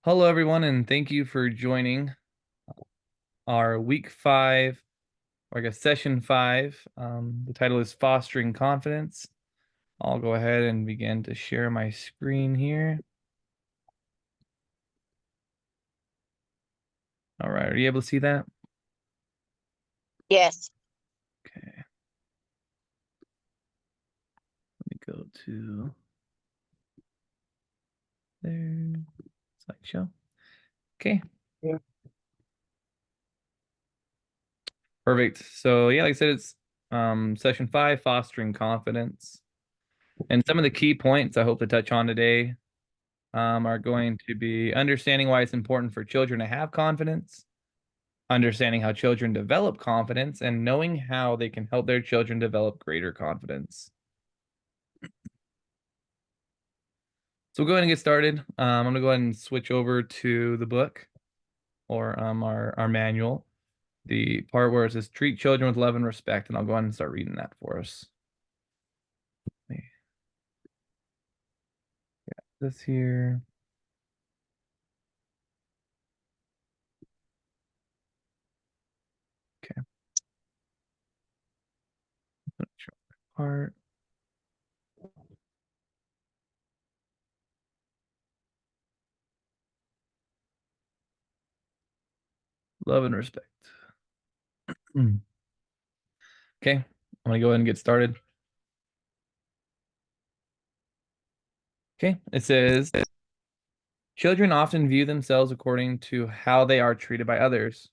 Hello, everyone, and thank you for joining our week 5, or I guess session 5. The title is Fostering Confidence. I'll go ahead and begin to share my screen here. All right, are you able to see that? Yes. Okay. Let me go to there, slideshow. Okay. Yeah. Perfect. So yeah, like I said, it's session 5, Fostering Confidence. And some of the key points I hope to touch on today are going to be understanding why it's important for children to have confidence, understanding how children develop confidence, and knowing how they can help their children develop greater confidence. So we'll go ahead and get started. I'm going to go ahead and switch over to the book, or our manual, the part where it says treat children with love and respect, and I'll go ahead and start reading that for us. This here. Okay. Show that part. Love and respect. Okay, I'm going to go ahead and get started. Okay, it says, children often view themselves according to how they are treated by others,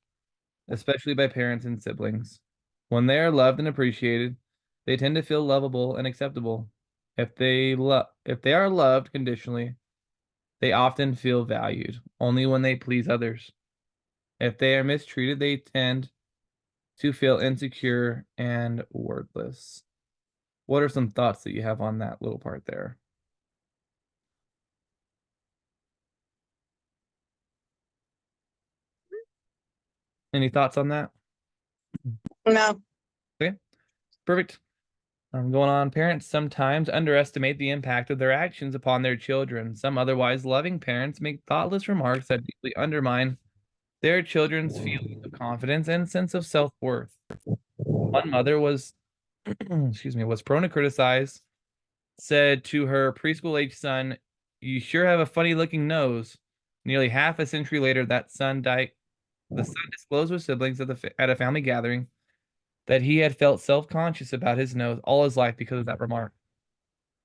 especially by parents and siblings. When they are loved and appreciated, they tend to feel lovable and acceptable. If they are loved conditionally, they often feel valued only when they please others. If they are mistreated, they tend to feel insecure and worthless. What are some thoughts that you have on that little part there? Any thoughts on that? No. Okay, perfect. Going on, parents sometimes underestimate the impact of their actions upon their children. Some otherwise loving parents make thoughtless remarks that deeply undermine their children's feelings of confidence and sense of self-worth. One mother was, excuse me, was prone to criticize, said to her preschool-age son, "You sure have a funny-looking nose." Nearly half a century later, the son disclosed with siblings at a family gathering that he had felt self-conscious about his nose all his life because of that remark.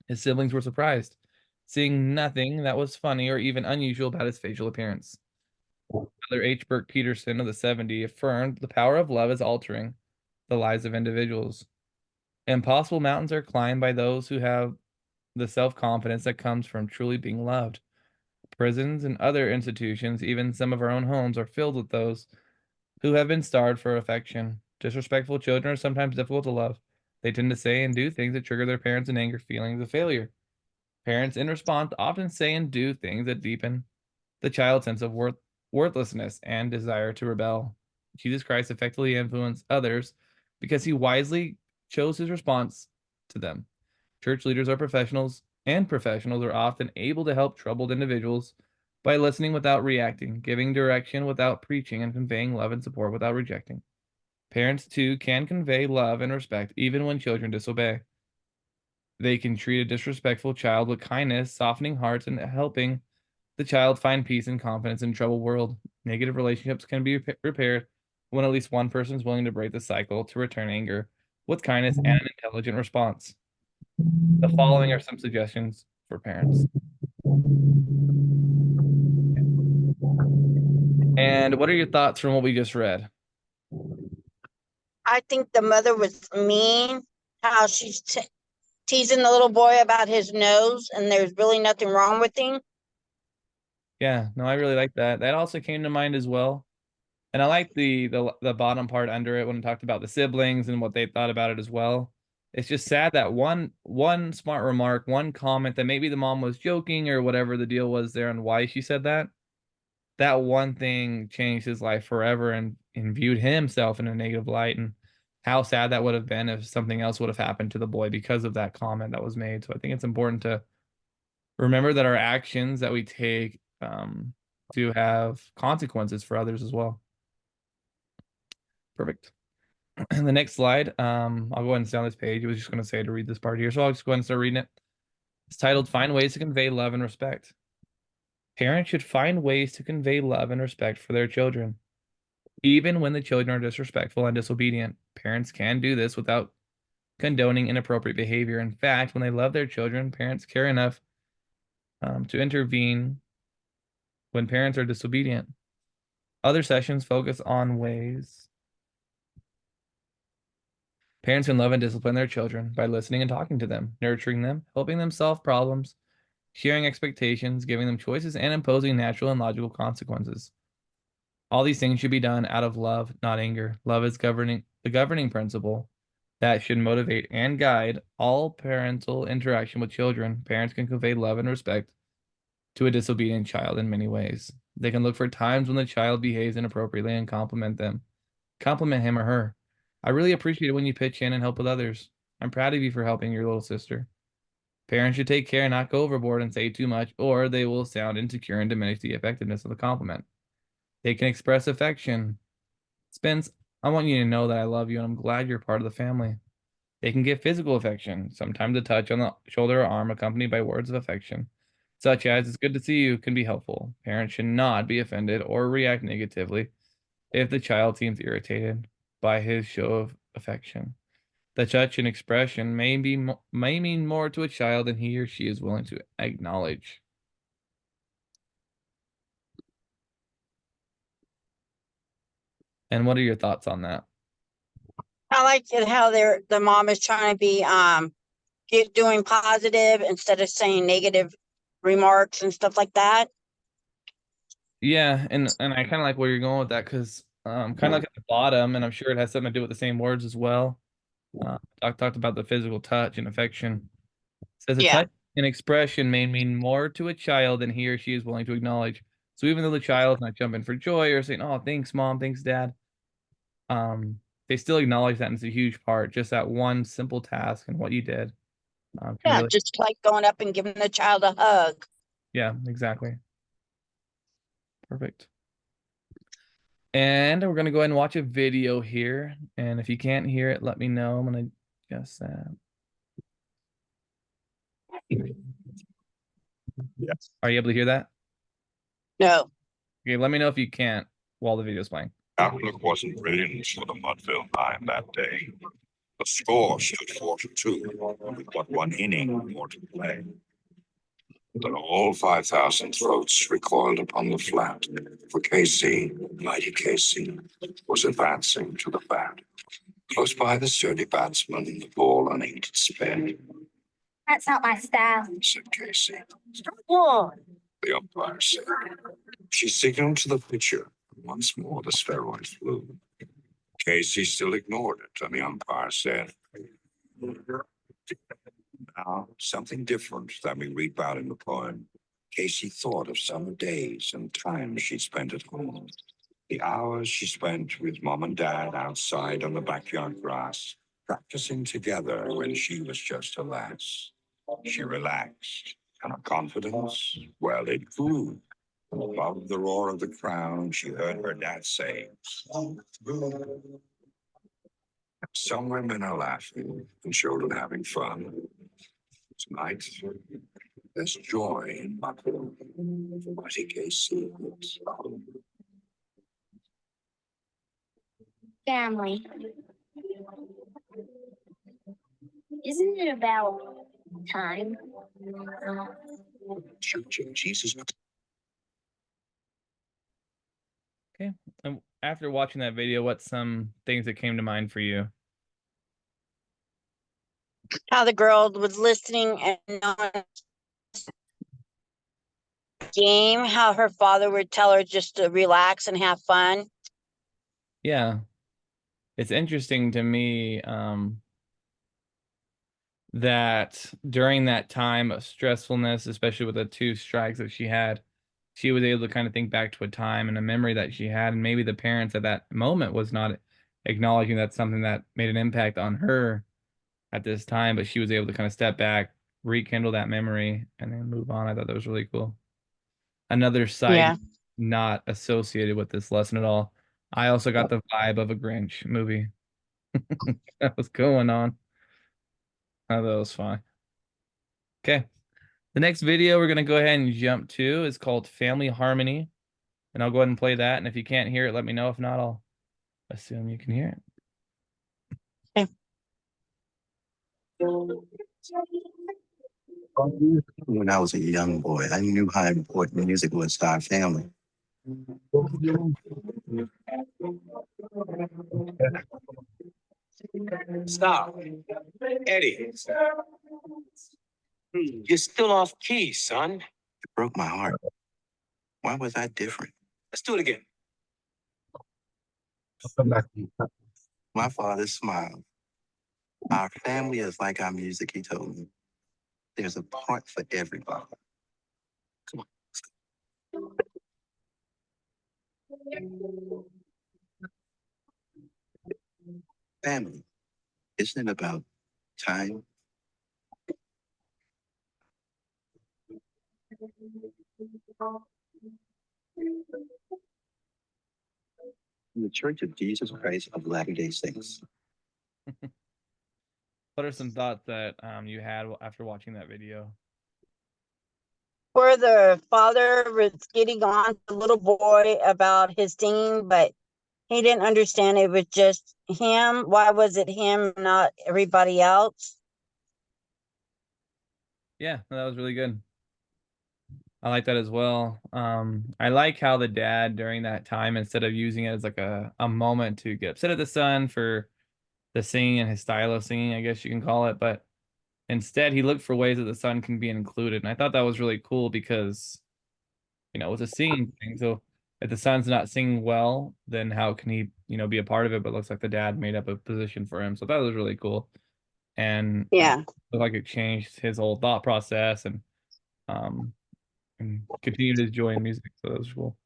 His siblings were surprised, seeing nothing that was funny or even unusual about his facial appearance. Brother H. Burke Peterson of the 70 affirmed the power of love is altering the lives of individuals. Impossible mountains are climbed by those who have the self-confidence that comes from truly being loved. Prisons and other institutions, even some of our own homes, are filled with those who have been starved for affection. Disrespectful children are sometimes difficult to love. They tend to say and do things that trigger their parents and anger feelings of failure. Parents, in response, often say and do things that deepen the child's sense of worthlessness and desire to rebel. Jesus Christ effectively influenced others because he wisely chose his response to them. Church leaders are professionals, and professionals are often able to help troubled individuals by listening without reacting, giving direction without preaching, and conveying love and support without rejecting. Parents, too, can convey love and respect even when children disobey. They can treat a disrespectful child with kindness, softening hearts and helping the child find peace and confidence in a troubled world. Negative relationships can be repaired when at least one person is willing to break the cycle to return anger with kindness and an intelligent response. The following are some suggestions for parents. And what are your thoughts from what we just read? I think the mother was mean, how she's teasing the little boy about his nose, and there's really nothing wrong with him. Yeah, no, I really like that. That also came to mind as well. And I like the bottom part under it when it talked about the siblings and what they thought about it as well. It's just sad that one smart remark, one comment that maybe the mom was joking or whatever the deal was there and why she said that, that one thing changed his life forever and viewed himself in a negative light. And how sad that would have been if something else would have happened to the boy because of that comment that was made. So I think it's important to remember that our actions that we take to have consequences for others as well. Perfect. And the next slide, I'll go ahead and stay on this page. I was just going to say to read this part here, so I'll just go ahead and start reading it. It's titled Find Ways to Convey Love and Respect. Parents should find ways to convey love and respect for their children. Even when the children are disrespectful and disobedient, parents can do this without condoning inappropriate behavior. In fact, when they love their children, parents care enough to intervene when parents are disobedient. Other sessions focus on ways parents can love and discipline their children by listening and talking to them, nurturing them, helping them solve problems, sharing expectations, giving them choices, and imposing natural and logical consequences. All these things should be done out of love, not anger. Love is the governing principle that should motivate and guide all parental interaction with children. Parents can convey love and respect to a disobedient child in many ways. They can look for times when the child behaves inappropriately and compliment them. Compliment him or her. I really appreciate it when you pitch in and help with others. I'm proud of you for helping your little sister. Parents should take care and not go overboard and say too much, or they will sound insecure and diminish the effectiveness of the compliment. They can express affection. Spence, I want you to know that I love you and I'm glad you're part of the family. They can give physical affection, sometimes a touch on the shoulder or arm accompanied by words of affection, such as "it's good to see you," can be helpful. Parents should not be offended or react negatively if the child seems irritated by his show of affection. The touch and expression may mean more to a child than he or she is willing to acknowledge. And what are your thoughts on that? I like it how the mom is trying to be doing positive instead of saying negative remarks and stuff like that. Yeah, and I kind of like where you're going with that because kind of like at the bottom, and I'm sure it has something to do with the same words as well. Talked about the physical touch and affection. It says a Yeah. touch and expression may mean more to a child than he or she is willing to acknowledge. So even though the child's not jumping for joy or saying, "Oh, thanks, mom, thanks, dad," they still acknowledge that, and it's a huge part. Just that one simple task and what you did can Yeah, really, just like going up and giving the child a hug. yeah, exactly, perfect. And we're gonna go ahead and watch a video here. And if you can't hear it, let me know. I'm gonna guess that. Yes. Are you able to hear that? No. Okay, let me know if you can't while the video's playing. Outlook wasn't brilliant for the Mudville Nine that day. The score stood 4-2, with but one inning more to play. Then all 5,000 throats recoiled upon the flat, for Casey, mighty Casey, was advancing to the bat. Close by the sturdy batsman, the ball unheeded sped. That's not my style. Said Casey. Whoa. The umpire said. She signaled to the pitcher. Once more the spheroid flew. Casey still ignored it, and the umpire said, "Now, something different than we read about in the poem." Casey thought of summer days and times she'd spent at home. The hours she spent with mom and dad outside on the backyard grass, practicing together when she was just a lass. She relaxed, and her confidence, well, it grew. Above the roar of the crowd, she heard her dad say, "Some women are laughing and children having fun. Tonight, there's joy in my mighty Casey." Family. Isn't it about time? Jesus. Okay. And after watching that video, what's some things that came to mind for you? How the girl was listening and on game, how her father would tell her just to relax and have fun. Yeah. It's interesting to me that during that time of stressfulness, especially with the 2 strikes that she had, she was able to kind of think back to a time and a memory that she had, and maybe the parents at that moment was not acknowledging that's something that made an impact on her at this time, but she was able to kind of step back, rekindle that memory, and then move on. I thought that was really cool. Another side Yeah. not associated with this lesson at all. I also got the vibe of a Grinch movie. That was going on. Oh, that was fun. Okay. The next video we're going to go ahead and jump to is called Family Harmony. And I'll go ahead and play that. And if you can't hear it, let me know. If not, I'll assume you can hear it. When I was a young boy, I knew how important music was to our family. Stop. Eddie. You're still off key, son. It broke my heart. Why was I different? Let's do it again. My father smiled. Our family is like our music, he told me. There's a part for everybody. Family, isn't it about time? In the Church of Jesus Christ of Latter-day Saints. What are some thoughts that you had after watching that video? Where the father was getting on the little boy about his singing, but he didn't understand it was just him. Why was it him, not everybody else? Yeah, that was really good. I like that as well. I like how the dad during that time, instead of using it as like a moment to get upset at the son for the singing and his style of singing, I guess you can call it, but instead he looked for ways that the son can be included. And I thought that was really cool because, you know, it's a singing thing. So if the son's not singing well, then how can he, you know, be a part of it? But it looks like the dad made up a position for him. So that was really cool. And Yeah. it looked like it changed his whole thought process and continued his joy in music. So that was cool.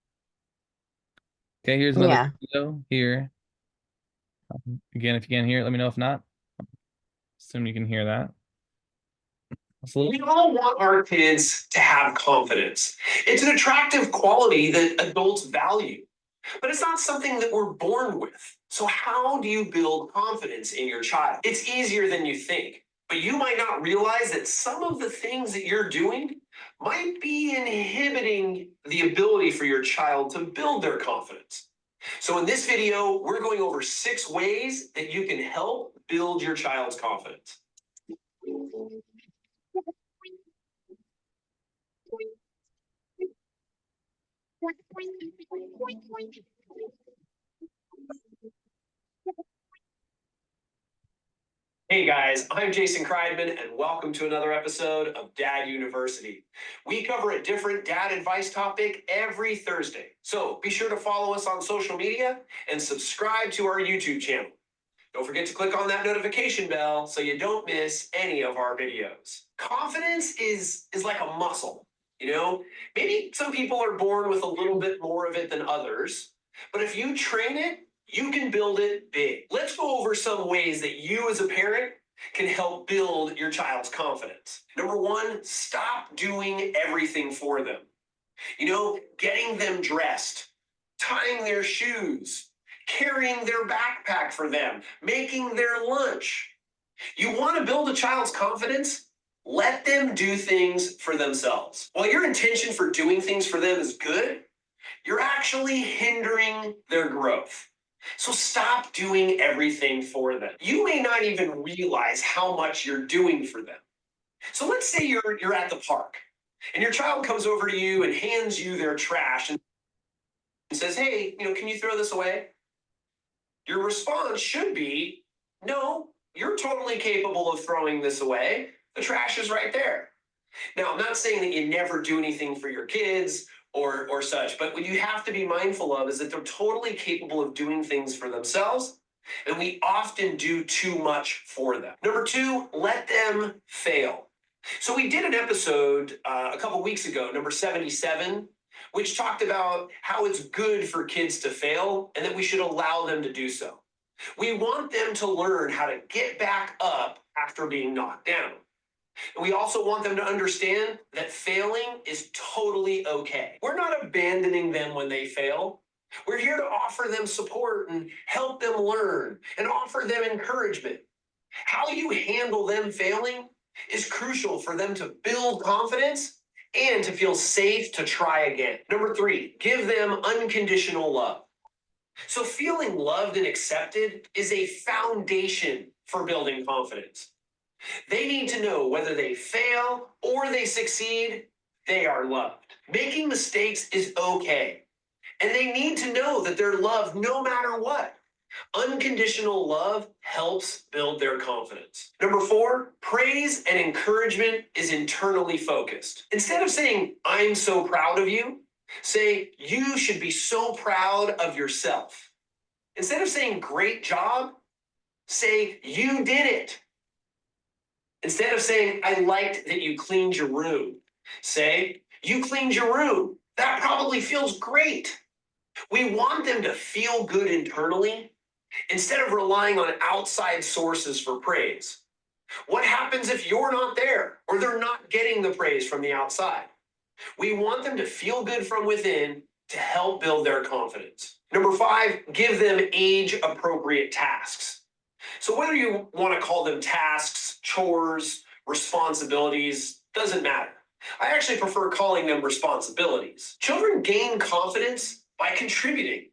Okay, here's another Yeah. video here. Again, if you can't hear it, let me know. If not, assume you can hear that. We all want our kids to have confidence. It's an attractive quality that adults value, but it's not something that we're born with. So how do you build confidence in your child? It's easier than you think, but you might not realize that some of the things that you're doing might be inhibiting the ability for your child to build their confidence. So in this video, we're going over 6 ways that you can help build your child's confidence. Hey guys, I'm Jason Kreidman and welcome to another episode of Dad University. We cover a different dad advice topic every Thursday. So be sure to follow us on social media and subscribe to our YouTube channel. Don't forget to click on that notification bell so you don't miss any of our videos. Confidence is like a muscle, you know? Maybe some people are born with a little bit more of it than others, but if you train it, you can build it big. Let's go over some ways that you as a parent can help build your child's confidence. Number 1, stop doing everything for them. You know, getting them dressed, tying their shoes, carrying their backpack for them, making their lunch. You want to build a child's confidence? Let them do things for themselves. While your intention for doing things for them is good, you're actually hindering their growth. So stop doing everything for them. You may not even realize how much you're doing for them. So let's say you're at the park and your child comes over to you and hands you their trash and says, "Hey, you know, can you throw this away?" Your response should be, "No, you're totally capable of throwing this away. The trash is right there." Now, I'm not saying that you never do anything for your kids or such, but what you have to be mindful of is that they're totally capable of doing things for themselves, and we often do too much for them. Number 2, let them fail. So we did an episode a couple weeks ago, number 77, which talked about how it's good for kids to fail and that we should allow them to do so. We want them to learn how to get back up after being knocked down. We also want them to understand that failing is totally okay. We're not abandoning them when they fail. We're here to offer them support and help them learn and offer them encouragement. How you handle them failing is crucial for them to build confidence and to feel safe to try again. Number 3, give them unconditional love. So feeling loved and accepted is a foundation for building confidence. They need to know whether they fail or they succeed, they are loved. Making mistakes is okay. And they need to know that they're loved no matter what. Unconditional love helps build their confidence. Number 4, praise and encouragement is internally focused. Instead of saying, I'm so proud of you, say, you should be so proud of yourself. Instead of saying, great job, say, you did it. Instead of saying, I liked that you cleaned your room, say, you cleaned your room. That probably feels great. We want them to feel good internally instead of relying on outside sources for praise. What happens if you're not there or they're not getting the praise from the outside? We want them to feel good from within to help build their confidence. Number 5, give them age-appropriate tasks. So whether you want to call them tasks, chores, responsibilities, doesn't matter. I actually prefer calling them responsibilities. Children gain confidence by contributing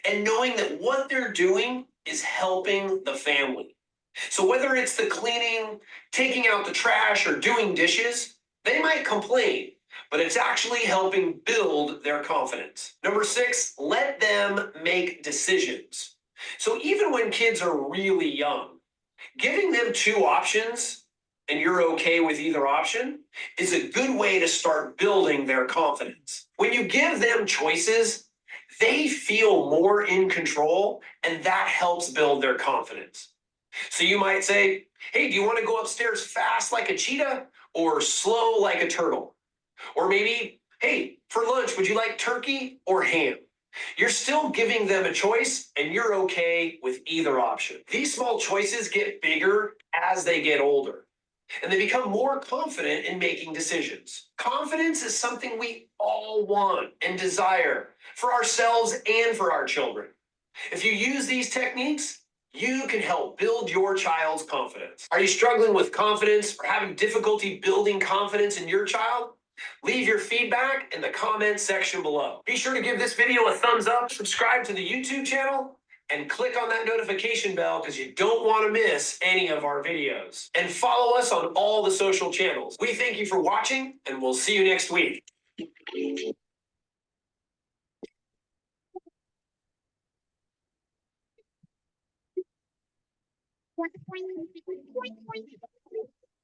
and knowing that what they're doing is helping the family. So whether it's the cleaning, taking out the trash, or doing dishes, they might complain, but it's actually helping build their confidence. Number 6, let them make decisions. So even when kids are really young, giving them 2 options and you're okay with either option is a good way to start building their confidence. When you give them choices, they feel more in control, and that helps build their confidence. So you might say, hey, do you want to go upstairs fast like a cheetah or slow like a turtle? Or maybe, hey, for lunch, would you like turkey or ham? You're still giving them a choice, and you're okay with either option. These small choices get bigger as they get older, and they become more confident in making decisions. Confidence is something we all want and desire for ourselves and for our children. If you use these techniques, you can help build your child's confidence. Are you struggling with confidence or having difficulty building confidence in your child? Leave your feedback in the comments section below. Be sure to give this video a thumbs up, subscribe to the YouTube channel, and click on that notification bell because you don't want to miss any of our videos. And follow us on all the social channels. We thank you for watching, and we'll see you next week.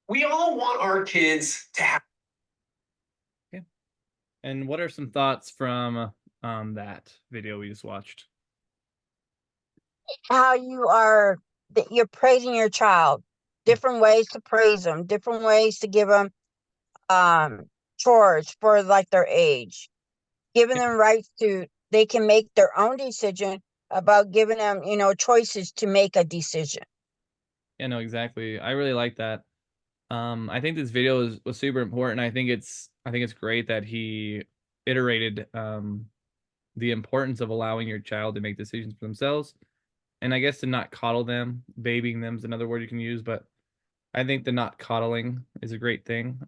We all want our kids to have. And what are some thoughts from that video we just watched? How that you're praising your child, different ways to praise them, different ways to give them chores for like their age, giving them rights to, they can make their own decision about giving them, choices to make a decision. Yeah, no, exactly. I really like that. I think this video was super important. I think it's great that he iterated the importance of allowing your child to make decisions for themselves, and I guess to not coddle them. Babying them is another word you can use, but I think the not coddling is a great thing.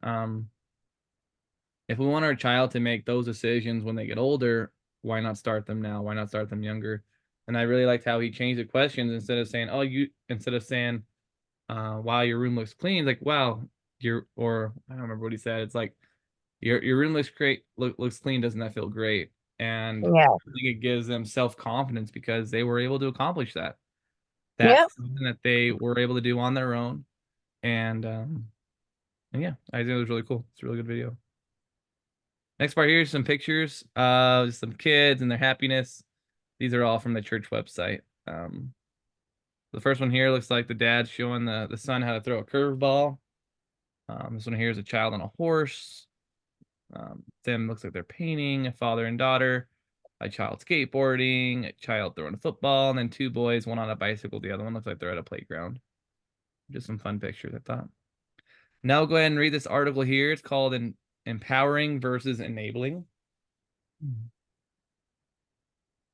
If we want our child to make those decisions when they get older, why not start them now? Why not start them younger? And I really liked how he changed the questions. Instead of saying, wow, your room looks clean, like, wow, or I don't remember what he said. It's like, your room looks great, looks clean. Doesn't that feel great? And Yeah. I think it gives them self-confidence because they were able to accomplish that. Yep. That's something that they were able to do on their own. And yeah, I think it was really cool. It's a really good video. Next part here is some pictures of some kids and their happiness. These are all from the church website. The first one here looks like the dad showing the son how to throw a curveball. This one here is a child on a horse. Them looks like they're painting, a father and daughter, a child skateboarding, a child throwing a football, and then 2 boys, one on a bicycle, the other one looks like they're at a playground. Just some fun pictures, I thought. Now we'll go ahead and read this article here. It's called Empowering versus Enabling.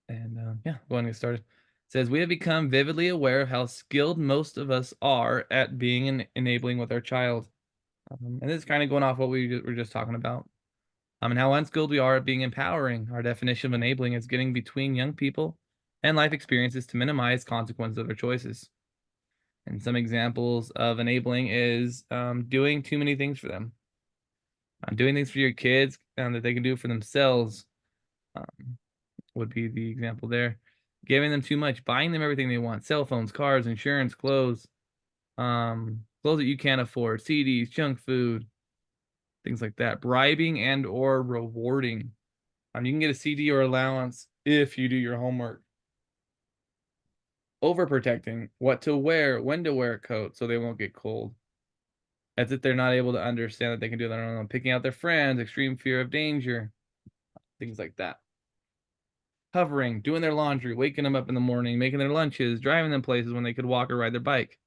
And yeah, go ahead and get started. It says, we have become vividly aware of how skilled most of us are at being enabling with our child. And this is kind of going off what we were just talking about. And how unskilled we are at being empowering. Our definition of enabling is getting between young people and life experiences to minimize consequences of their choices. And some examples of enabling is doing too many things for them. Doing things for your kids that they can do for themselves would be the example there. Giving them too much, buying them everything they want: cell phones, cars, insurance, clothes that you can't afford, CDs, junk food, things like that. Bribing and or rewarding. You can get a CD or allowance if you do your homework. Overprotecting, what to wear, when to wear a coat so they won't get cold. As if they're not able to understand that they can do that on their own. Picking out their friends, extreme fear of danger, things like that. Hovering, doing their laundry, waking them up in the morning, making their lunches, driving them places when they could walk or ride their bike.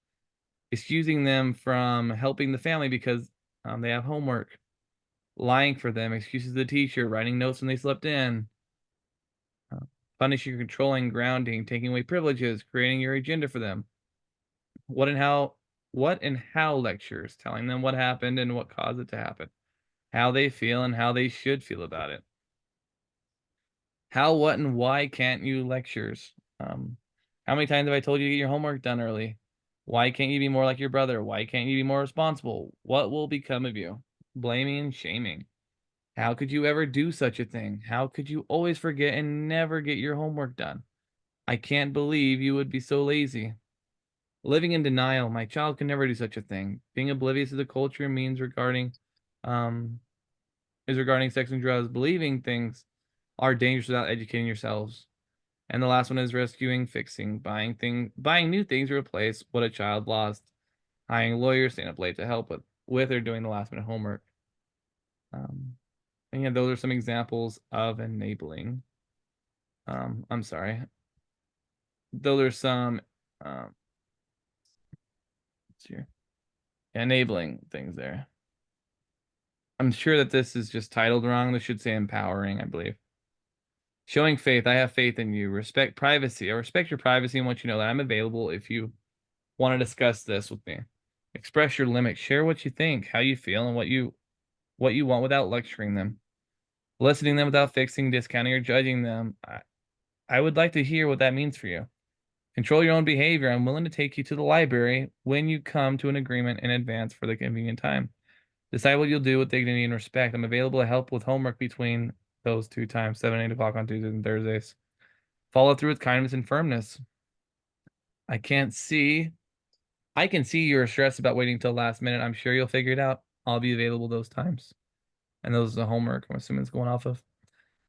Excusing them from helping the family because they have homework. Lying for them, excuses to the teacher, writing notes when they slept in. Punishing, controlling, grounding, taking away privileges, creating your agenda for them. What and how lectures, telling them what happened and what caused it to happen. How they feel and how they should feel about it. How, what, and why can't you lectures? How many times have I told you to get your homework done early? Why can't you be more like your brother? Why can't you be more responsible? What will become of you? Blaming and shaming. How could you ever do such a thing? How could you always forget and never get your homework done? I can't believe you would be so lazy. Living in denial. My child can never do such a thing. Being oblivious to the culture means regarding sex and drugs. Believing things are dangerous without educating yourselves. And the last one is rescuing, fixing, buying new things to replace what a child lost. Hiring lawyers, staying up late to help with or doing the last minute homework. And yeah, those are some examples of enabling. I'm sorry. Those are some let's see here. Enabling things there. I'm sure that this is just titled wrong. This should say empowering, I believe. Showing faith. I have faith in you. Respect privacy. I respect your privacy and want you to know that I'm available if you want to discuss this with me. Express your limits. Share what you think, how you feel, and what you want without lecturing them. Listening them without fixing, discounting, or judging them. I would like to hear what that means for you. Control your own behavior. I'm willing to take you to the library when you come to an agreement in advance for the convenient time. Decide what you'll do with dignity and respect. I'm available to help with homework between those 2 times, 7 and 8 o'clock on Tuesdays and Thursdays. Follow through with kindness and firmness. I can see you're stressed about waiting till last minute. I'm sure you'll figure it out. I'll be available those times. And those are the homework I'm assuming it's going off of.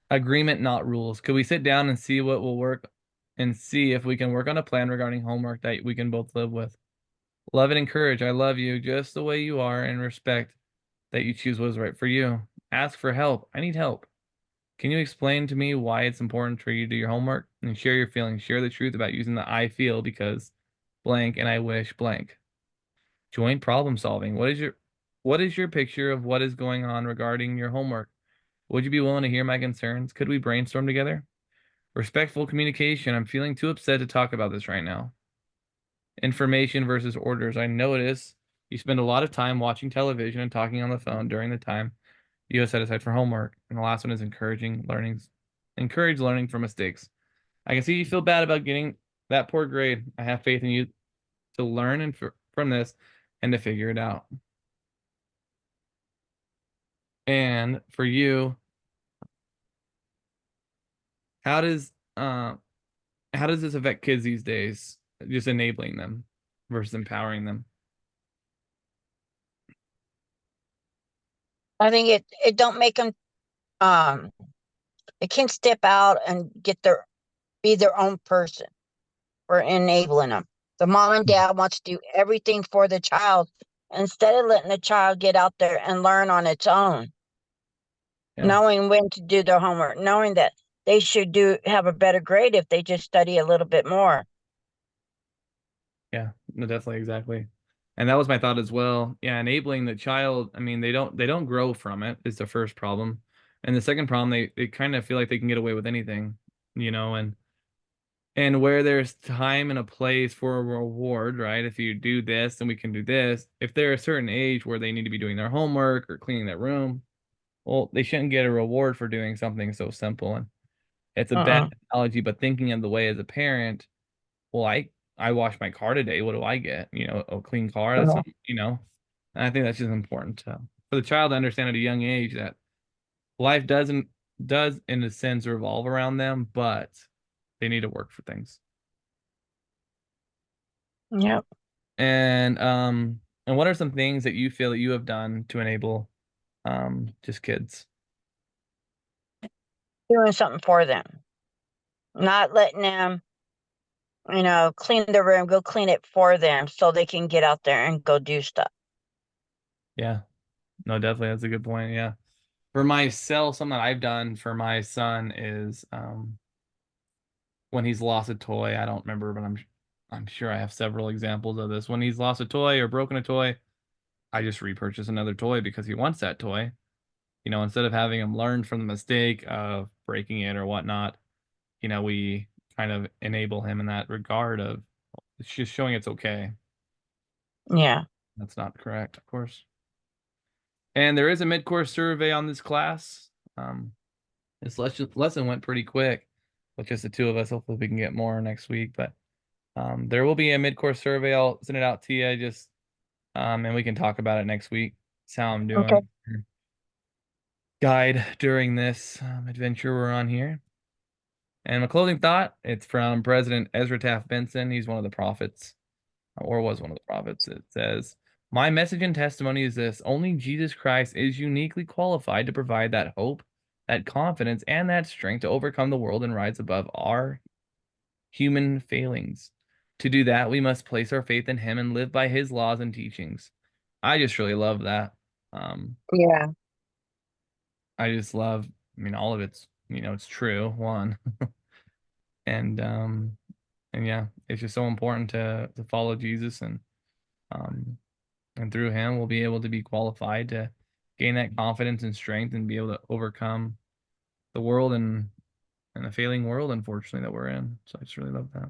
Agreement, not rules. Could we sit down and see what will work and see if we can work on a plan regarding homework that we can both live with? Love and encourage. I love you just the way you are and respect that you choose what is right for you. Ask for help. I need help. Can you explain to me why it's important for you to do your homework? And share your feelings. Share the truth about using the I feel because blank and I wish blank. Joint problem solving. What is your picture of what is going on regarding your homework? Would you be willing to hear my concerns? Could we brainstorm together? Respectful communication. I'm feeling too upset to talk about this right now. Information versus orders. I notice you spend a lot of time watching television and talking on the phone during the time you have set aside for homework. And the last one is encourage learning from mistakes. I can see you feel bad about getting that poor grade. I have faith in you to learn from this and to figure it out. And for you, how does this affect kids these days? Just enabling them versus empowering them. I think it don't make them they can't step out and be their own person. We're enabling them. The mom and dad wants to do everything for the child instead of letting the child get out there and learn on its own. Yeah. Knowing when to do their homework, knowing that they should have a better grade if they just study a little bit more. Yeah, no, definitely, exactly. And that was my thought as well. Yeah, enabling the child, I mean, they don't grow from it is the first problem. And the second problem, they kind of feel like they can get away with anything, and where there's time and a place for a reward, right? If you do this, then we can do this. If they're a certain age where they need to be doing their homework or cleaning their room, well, they shouldn't get a reward for doing something so simple. And it's a bad Uh-uh. analogy, but thinking of the way as a parent, well, I wash my car today. What do I get? A clean car. That's Yeah. not. And I think that's just important for the child to understand at a young age that life does in a sense revolve around them, but they need to work for things. Yep. And what are some things that you feel that you have done to enable just kids? Doing something for them. Not letting them, clean the room, go clean it for them so they can get out there and go do stuff. Yeah. No, definitely that's a good point. Yeah. For myself, something that I've done for my son is when he's lost a toy. I don't remember, but I'm sure I have several examples of this. When he's lost a toy or broken a toy, I just repurchase another toy because he wants that toy. Instead of having him learn from the mistake of breaking it or whatnot, we kind of enable him in that regard of it's just showing it's okay. Yeah. That's not correct, of course. And there is a mid-course survey on this class. This lesson went pretty quick with just the two of us. Hopefully we can get more next week, but there will be a mid-course survey. I'll send it out to you and we can talk about it next week. That's how I'm Okay. doing. Guide during this adventure we're on here. And my closing thought, it's from President Ezra Taft Benson. He's one of the prophets, or was one of the prophets. It says, "My message and testimony is this: only Jesus Christ is uniquely qualified to provide that hope, that confidence, and that strength to overcome the world and rise above our human failings. To do that, we must place our faith in him and live by his laws and teachings." I just really love that. Yeah. I just love, all of it's true, one. And yeah, it's just so important to follow Jesus, um and through him we'll be able to be qualified to gain that confidence and strength and be able to overcome the world and the failing world, unfortunately, that we're in. So I just really love that.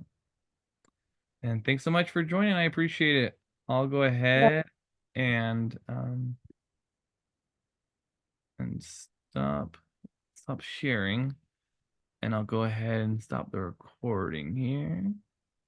And thanks so much for joining. I appreciate it. I'll go ahead and stop sharing, and I'll go ahead and stop the recording here.